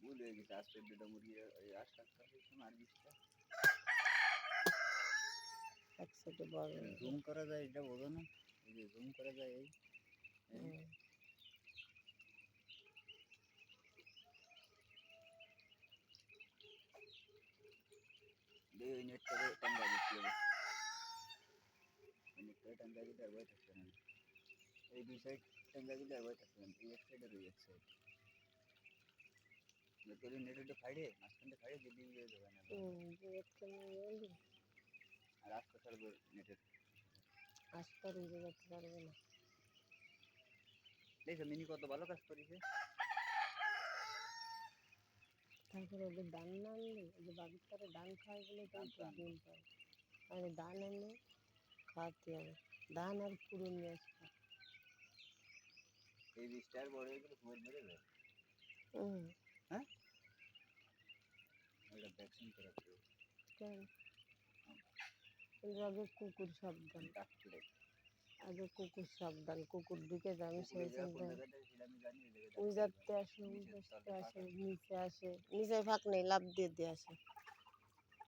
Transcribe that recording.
ভুল হয়ে গেছে, আজ 14টা মুরগি, 8-7টা আর 20টা। একসাথে বড় জুম করা যায়, এটা বোঝো না? এই যে জুম করা যায়, এই ওই নেটটারে টাঙ্গা দিতে হবে। ওই নেটটারে টাঙ্গা দিলে আর ভয় থাকবে না। এই দুই সাইড টাঙ্গা দিলে আর ভয় থাকবে না, এই এক সাইড আর ওই এক সাইড। তোর নেটটা ফাইডে, মাঝখানটা ফাইডে যদি ইয়ে যাবে না। আর আস্তে ছাড়বো নেটের। আস্তে রুজে যেতে পারবে না। দেখো মিনি কত ভালো কাজ করেছে। তারপরে ওদের দান না আনলে, ওই যে বাবির তারে দান খাওয়াই বলে তাই তো ডিম পায়। আরে দান আনলে খাওয়াতে হবে, দান আর পুরো নিয়ে আসবে। এই 20টার বড় হয়ে গেলে কুমির মেরে যায়। হ্যাঁ, ওটা ভ্যাকসিন করাতে হবে। আগে কুকুর সাবধান, আগে কুকুর সাবধান, কুকুর ঢুকে যায়। আমি সেই জন্য উজারতে আসে, উজারতে আসে, নিচে আসে, নিচে ফাঁক নেই, লাফ দিয়ে দিয়ে আসে।